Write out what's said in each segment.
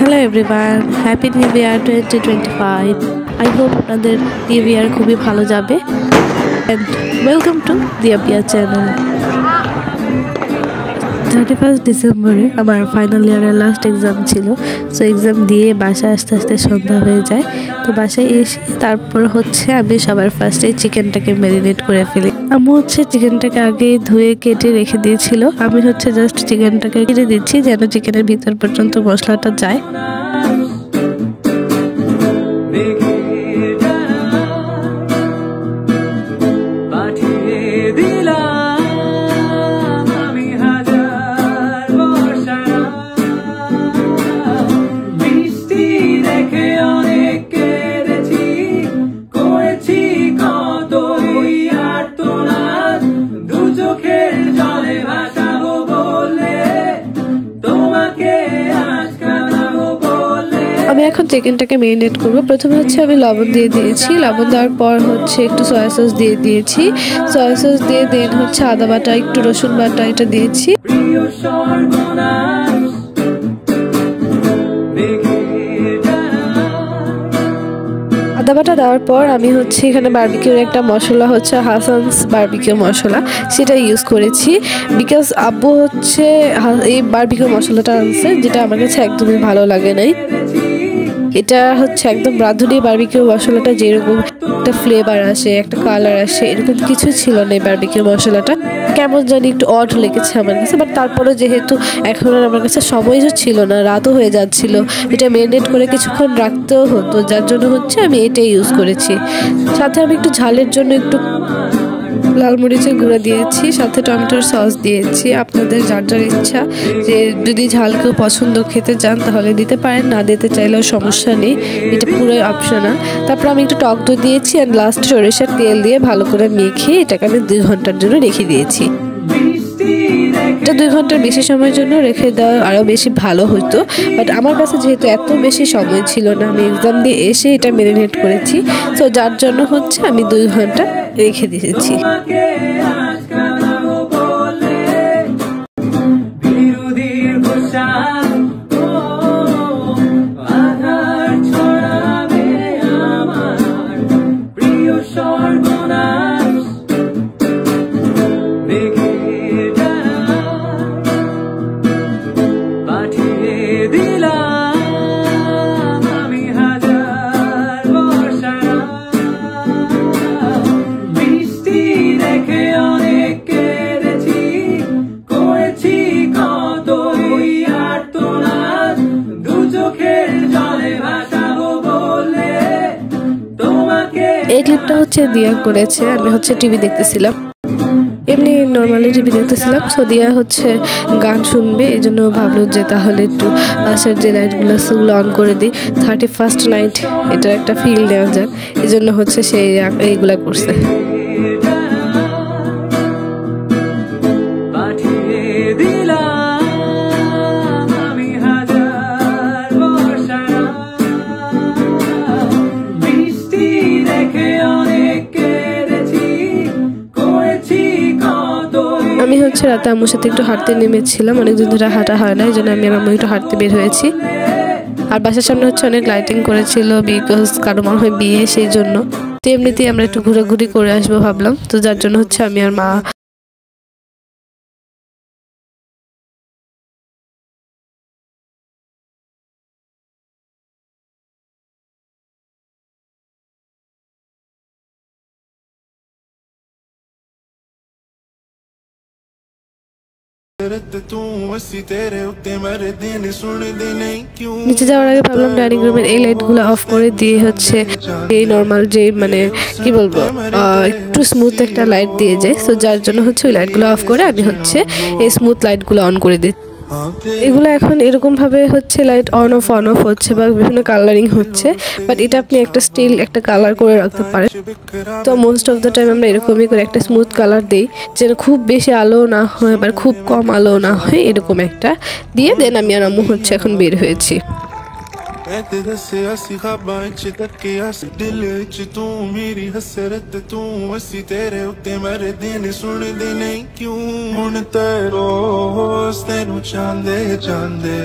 Hello everyone, happy new year 2025। I hope আপনাদের new year খুবই ভালো যাবে অ্যান্ড ওয়েলকাম টু দিয়া পিয়া চ্যানেল। 31 ডিসেম্বরে আমার ফাইনাল ইয়ারের লাস্ট এক্সাম ছিল। সো এক্সাম দিয়ে বাসায় আস্তে আস্তে সন্ধ্যা হয়ে যায়। তো বাসায় এসে তারপর আমি সবার ফার্স্টে চিকেনটাকে ম্যারিনেট করে ফেলি। আম্মু চিকেনটাকে আগে ধুয়ে কেটে রেখে দিয়েছিল। আমি জাস্ট চিকেনটাকে কেটে দিচ্ছি যেন চিকেনের ভিতর পর্যন্ত মশলাটা যায়। আমি এখন চিকেনটাকে ম্যারিনেট করবো। প্রথমে আমি লবণ দিয়ে দিয়েছি। লবণ দেওয়ার পর একটু সয়া সস দিয়ে দিয়েছি। সয়া সস দিয়ে দেন আদা বাটা, একটু রসুন বাটা এটা দিয়েছি। আদা বাটা দেওয়ার পর আমি এখানে বারবিকিউর একটা মশলা হাসানস বারবিকিউ মশলা, সেটা ইউজ করেছি। বিকজ আব্বু এই বারবিকিউ মশলাটা আনছে, যেটা আমার কাছে একদমই ভালো লাগে নাই। এটা একদম রাঁধুনি বারবিকিউ মশলাটা যেরকম একটা ফ্লেভার আসে, একটা কালার আসে, এরকম কিছু ছিল না। এই বারবিকিউ মশলাটা কেমন জানি একটু অড লেগেছে আমার কাছে। বাট তারপরে যেহেতু এখন আর আমার কাছে সময়ও ছিল না, রাতও হয়ে যাচ্ছিল, এটা ম্যারিনেট করে কিছুক্ষণ রাখতেও হতো, যার জন্য আমি এটাই ইউজ করেছি। সাথে আমি একটু ঝালের জন্য একটু লাল মরিচের গুঁড়া দিয়েছি, সাথে টমেটোর সস দিয়েছি। আপনাদের যার যার ইচ্ছা, যে যদি ঝাল কেউ পছন্দ খেতে চান তাহলে দিতে পারেন, না দিতে চাইলেও সমস্যা নেই, এটা পুরোই অপশনাল। তারপর আমি একটু টক দই দিয়েছি অ্যান্ড লাস্ট সরিষার তেল দিয়ে ভালো করে মেখে এটাকে আমি 2 ঘন্টার জন্য রেখে দিয়েছি। এটা 2 ঘন্টার বেশি সময়ের জন্য রেখে দেওয়া আরও বেশি ভালো হতো। বাট আমার কাছে যেহেতু এত বেশি সময় ছিল না, আমি এক্সাম দিয়ে এসে এটা ম্যারিনেট করেছি, তো যার জন্য আমি 2 ঘন্টা রেখে দিয়েছি। এই ক্লিপটা দিয়া করেছে। আমি টিভি দেখতেছিলাম, এমনি নর্মালি টিভি দেখতেছিলাম। সো দিয়া গান শুনবে, এই জন্য ভাবলো যে তাহলে একটু পাশের যে লাইটগুলো সেগুলো অন করে দিই, 31st নাইট এটার একটা ফিল নেওয়া যাক, এই জন্য সে এইগুলা করছে। আমি রাতে আম্মুর সাথে একটু হাঁটতে নেমেছিলাম, অনেকদিন ধরে হাঁটা হয় না, এই জন্য আমি আম্মু একটু হাঁটতে বের হয়েছি। আর বাসার সামনে অনেক লাইটিং করেছিল, বিকজ কারো মনে হয় বিয়ে, সেই জন্য। তো এমনিতেই আমরা একটু ঘোরাঘুরি করে আসবো ভাবলাম, তো যার জন্য আমি আর মা নিচে যাওয়ার আগে ভাবলাম ডাইনিং রুমের এই লাইটগুলো অফ করে দিয়ে এই নর্মাল যে কি বলবো একটু স্মুথ একটা লাইট দিয়ে যায়। তো যার জন্য ওই লাইটগুলো অফ করে আমি এই স্মুথ লাইটগুলো অন করে দিই। এগুলো এখন এরকম ভাবে লাইট অন অফ হচ্ছে বা বিভিন্ন কালারিং হচ্ছে, বাট এটা আপনি একটা স্টিল একটা কালার করে রাখতে পারেন। তো মোস্ট অফ দ্য টাইম আমরা এরকমই করে একটা স্মুথ কালার দিই, যেন খুব বেশি আলো না হয় আবার খুব কম আলো না হয়, এরকম একটা দিয়ে দেন আমি আর আম্মু এখন বের হয়েছি। मैं तेरे से ऐसी ख्वाबां च तके अस दिल च तू मेरी हसरत तू असी तेरे उत्ते मेरे दिन सुन दे नहीं क्यों हुण ते रोज तेनू चांदे चांदे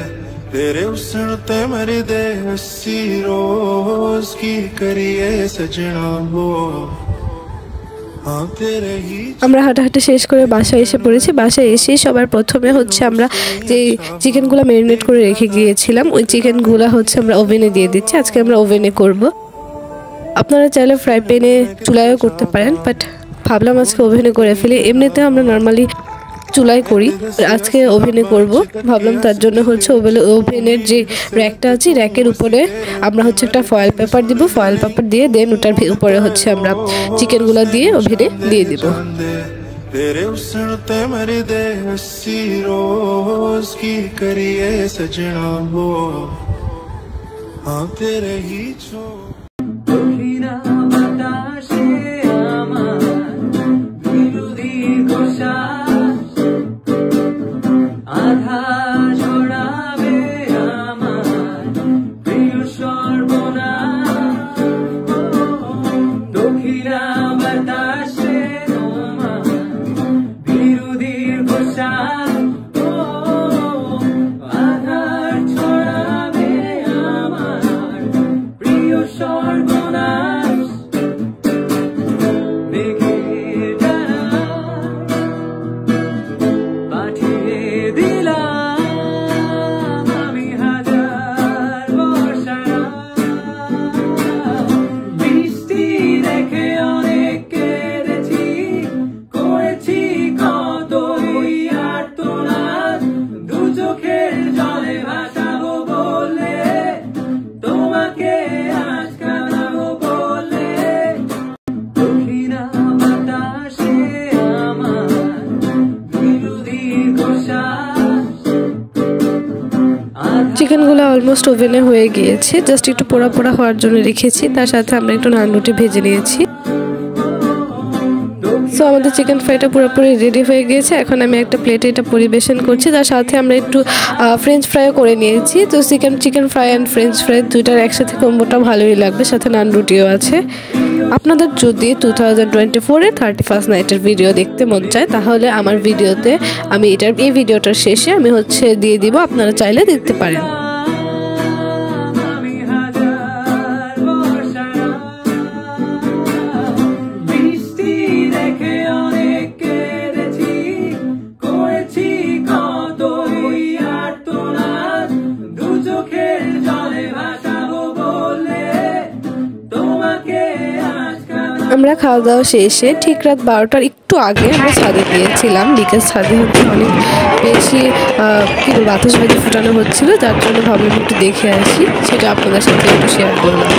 तेरे हुस्न ते मेरी दे हसी रोज की करिए सजना हो আমরা হাঁটাহাঁটি শেষ করে বাসায় এসে পড়েছি। বাসায় এসে সবার প্রথমে হচ্ছে আমরা যে চিকেনগুলো ম্যারিনেট করে রেখে গিয়েছিলাম ওই চিকেনগুলো হচ্ছে আমরা ওভেনে দিয়ে দিচ্ছি। আজকে আমরা ওভেনে করব। আপনারা চাইলে ফ্রাই প্যানে চুলায়ও করতে পারেন, বাট ভাবলাম আজকে ওভেনে করে ফেলি। এমনিতে আমরা নর্মালি চুলায় করি, আজকে ওভেনে করব ভাবলাম। তার জন্য হচ্ছে ওভেনের যে র্যাকটা আছে র্যাকের উপরে আমরা হচ্ছে একটা ফয়েল পেপার দিব। ফয়েল পেপার দিয়ে দেন ওটার উপরে হচ্ছে আমরা চিকেনগুলো দিয়ে ওভেনে দিয়ে দিব। तेरे हुस्न ते मेरी दे हसी रोज की करिए सजना हो हाँ तेरे ही छो চিকেনগুলো অলমোস্ট ওভেনে হয়ে গিয়েছে, জাস্ট একটু পোড়া পোড়া হওয়ার জন্য রেখেছি। তার সাথে আমরা একটু নান রুটি ভেজে নিয়েছি। সো আমাদের চিকেন ফ্রাইটা পুরোপুরি রেডি হয়ে গিয়েছে। এখন আমি একটা প্লেটে এটা পরিবেশন করছি। তার সাথে আমরা একটু ফ্রেঞ্চ ফ্রাইও করে নিয়েছি। তো chicken fry and French fry দুইটার একসাথে কম্বোটা ভালোই লাগবে, সাথে নান রুটিও আছে। আপনাদের যদি 2024-এ 31st নাইটের ভিডিও দেখতে মন চায় তাহলে আমার ভিডিওতে আমি এই ভিডিওটার শেষে আমি হচ্ছে দিয়ে দিব, আপনারা চাইলে দেখতে পারেন। আমরা খাওয়া দাওয়া শেষে ঠিক রাত 12টার একটু আগে আমরা ছাদে গিয়েছিলাম, বিকেল ছাদে হচ্ছে অনেক বেশি বাতাস বাজি ফুটানো হচ্ছিল, যার জন্য ভাবলাম একটু দেখে আসি, সেটা আপনাদের সাথে একটু শেয়ার করলাম।